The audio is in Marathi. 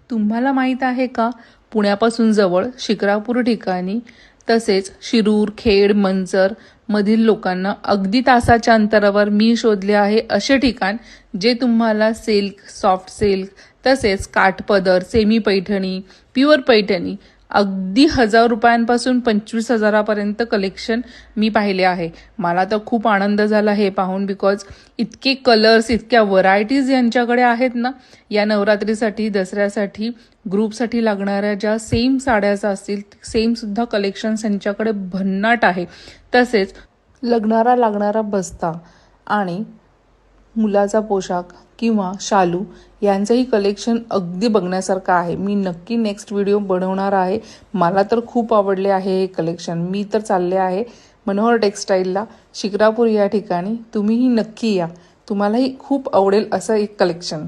तुम्हाला माहीत आहे का, पुण्यापासून जवळ शिक्रापूर ठिकाणी तसेच शिरूर, खेड, मंचर मधील लोकांना अगदी तासाच्या अंतरावर मी शोधले आहे असे ठिकाण जे तुम्हाला सिल्क, सॉफ्ट सिल्क तसेच काठपदर, सेमी पैठणी, प्युअर पैठणी अगदी 1000 रुपयांपासून 25,000पर्यंत कलेक्शन मी पाहिले आहे. मला तर खूप आनंद झाला हे पाहून, बिकॉज इतके कलर्स, इतक्या व्हरायटीज यांच्याकडे आहेत ना. या नवरात्रीसाठी, दसऱ्यासाठी, ग्रुपसाठी लागणाऱ्या ज्या सेम साड्याचा असतील सेम सुद्धा कलेक्शन्स यांच्याकडे भन्नाट आहे. तसेच लग्नाला लागणारा बस्ता आणि मुलाचा पोशाख किंवा शालू यांचंही कलेक्शन अगदी बघण्यासारखं आहे. मी नक्की नेक्स्ट व्हिडिओ बनवणार आहे. मला तर खूप आवडले आहे हे कलेक्शन. मी तर चालले आहे मनोहर टेक्स्टाईलला शिक्रापूर या ठिकाणी. तुम्हीही नक्की या, तुम्हालाही खूप आवडेल असं एक कलेक्शन.